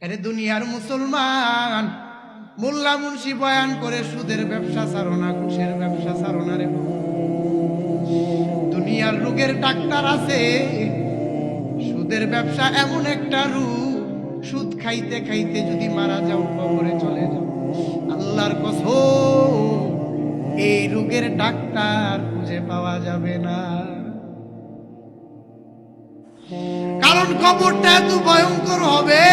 আরে দুনিয়ার মুসলমান, মোল্লা মুন্সি বয়ান করে সুদের ব্যবসা ছাড়ো না, ঘুষের ব্যবসা ছাড়ো না রে। দুনিয়ার রোগের ডাক্তার আছে, সুদের ব্যবসা এমন একটা রোগ, সুদ খাইতে খাইতে যদি মারা যাও, কবরে চলে যাও, আল্লাহর কসম এই রোগের ডাক্তার খুঁজে পাওয়া যাবে না। কারণ কবরটা এত ভয়ঙ্কর হবে।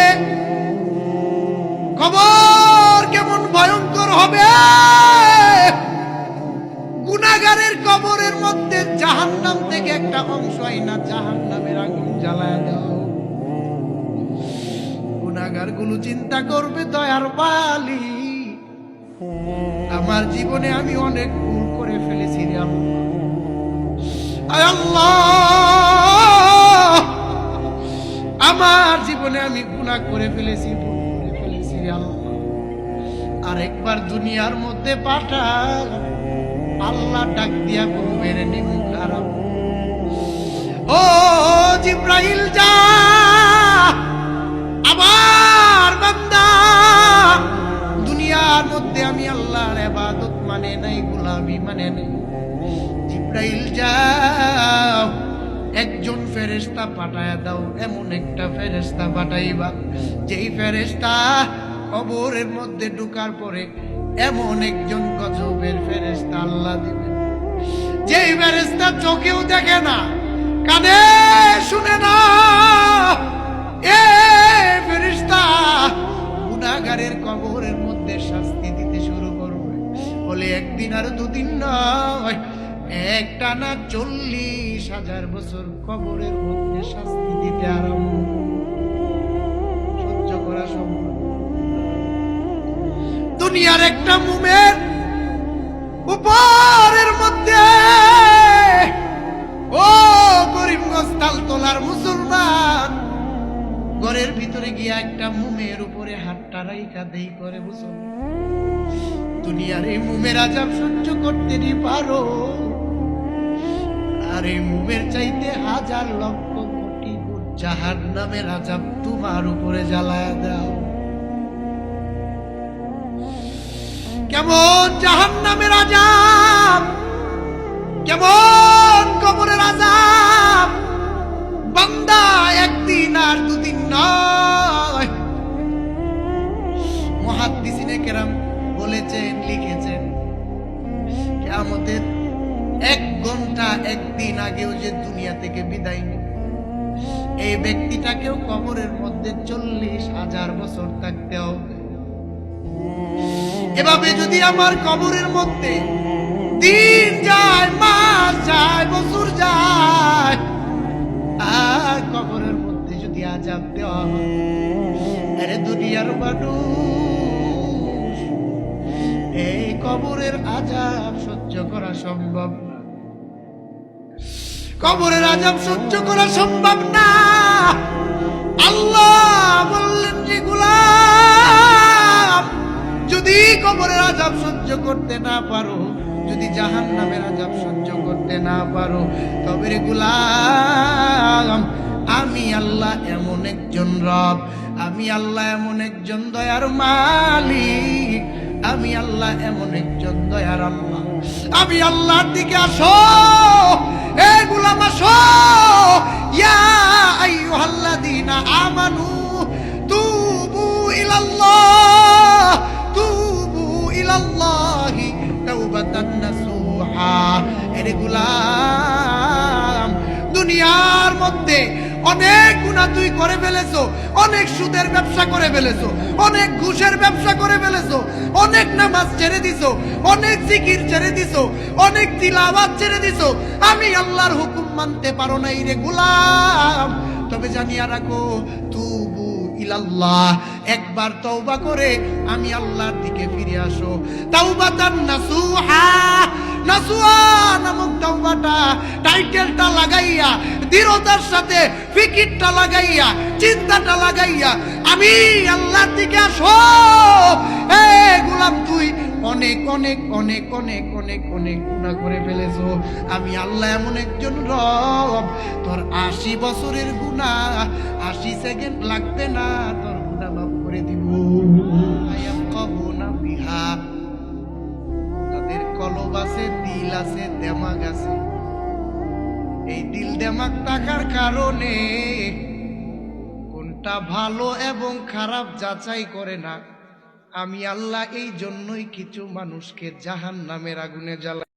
কবর কেমন ভয়ঙ্কর হবে! গুনাহগারের কবরের মধ্যে জাহান্নাম থেকে একটা অংশ আইনা জাহান্নামের আগুন জ্বালায় দাও। গুনাহগার গুলো চিন্তা করবে, দয়ার বালি, আমার জীবনে আমি অনেক ভুল করে ফেলেছি রে আল্লাহ, আমার জীবনে আমি গুনাহ করে ফেলেছি, ভুল করে ফেলেছি আল্লাহ, আরেকবার দুনিয়ার মধ্যে পাঠা। আল্লাহ ডাক দিয়া বলবেন, নিমুখ হারাম, ও জিব্রাইল যা, আবার বান্দা দুনিয়ার মধ্যে আমি আল্লাহর ইবাদত মানে নাই, গোলামি মানে নাই। জিব্রাইল যাও, একজন ফেরেশতা পাঠায়া দাও, এমন একটা ফেরেশতা পাঠাইবা যেই ফেরেশতা কবরের মধ্যে ঢোকার পরে এমন একজন গজবের ফেরেশতা আল্লাহ দিবেন, যেই ফেরেশতা চোখেও দেখে না, কানে শুনে না। এ ফেরেশতা গুনাহগারের কবরের মধ্যে শাস্তি দিতে শুরু করবে। বলে একদিন আর দুদিন নয়, একটানা 40,000 বছর কবরের মধ্যে শাস্তি দিতে আরম্ভ। সহ্য করা সম্ভব? দুনিয়ার একটা মুমের উপরের মধ্যে, ও গরিবগঞ্জ তালতলার মুসলমান, ঘরের ভিতরে গিয়া একটা মুমের উপরে হাতটা রাইখা দেই করে বুঝো, দুনিয়ার এই মুমের আযাব সহ্য করতে নি পারো, আর এই মুমের চাইতে হাজার লক্ষ কোটি গুণ জাহান্নামের আযাব তোমার উপরে জ্বালায়া দাও। কেমন জাহান্নামের আযাব, কেমন কবরের আযাব! বান্দা একদিন আর দুদিন নয়। মুহাদ্দিসিনে কেরাম বলেছেন, লিখেছেন, কিয়ামতের 1 ঘন্টা একদিন আগেও যে দুনিয়া থেকে বিদায় নেবে, এই ব্যক্তিটাকেও কবরের মধ্যে 40,000 বছর থাকতে হবে। এভাবে যদি আমার কবরের মধ্যে দিন যায়, মাস যায়, বছর যায়, আর কবরের মধ্যে যদি আযাব দেওয়া হয়, আরে দুনিয়ার মানুষ, এই কবরের আযাব সহ্য করা সম্ভব না, কবরের আযাব সহ্য করা সম্ভব না। আল্লাহ বললেন যে গোলাম, যদি কবরের আযাব সহ্য করতে না পারো, যদি জাহান্নামের আযাব সহ্য করতে না পারো, তবে রে গোলাম, আমি আল্লাহ এমন একজন রব, আমি আল্লাহ এমন একজন দয়ার মালিক, আমি আল্লাহ এমন একজন দয়ার আল্লাহ, আমি আল্লাহর দিকে আসো, এ গোলাম আসো, ইয়া আইয়ুহাল্লাযীনা আমানু তুবু ইলাল্লাহ, তুবু ইলাল্লাহি তাওবাতান নাসুহা। এরে গোলাম, দুনিয়ার মধ্যে অনেক গুনাহ তুই করে ফেলেছো, অনেক সুদের ব্যবসা করে ফেলেছো, অনেক ঘুষের ব্যবসা করে ফেলেছো, অনেক নামাজ ছেড়ে দিছো, অনেক জিকির ছেড়ে দিছো, অনেক তিলাওয়াত ছেড়ে দিছো, আমি আল্লাহর হুকুম মানতে পারো নাই রে গোলাম। তবে জানিয়া রাখো, তুবু ইলাল্লাহ, একবার তওবা করে আমি আল্লাহর দিকে ফিরে আসো। তাওবাতান নাসুহা, নাসুহা নামক তওবাটা টাইটেলটা লাগাইয়া, দৃঢ়তার সাথে ফিকিরটা লাগাইয়া, চিন্তাটা লাগাইয়া আমি আল্লাহর দিকে আসো। এ গোলাম, তুই অনেক অনেক অনেক অনেক অনেক অনেক গুনাহ করে ফেলেছো, আমি আল্লাহ এমন একজন রব, তোর 80 বছরের গুনাহ 80 সেকেন্ড লাগবে না তোর গুনাহ মাফ দিল আছে, দেমাগ আছে। এই দিল দেমাগ থাকার কারণে কোনটা ভালো এবং খারাপ যাচাই করে না। আমি আল্লাহ এই জন্যই কিছু মানুষকে জাহান্নামের আগুনে জ্বালাই।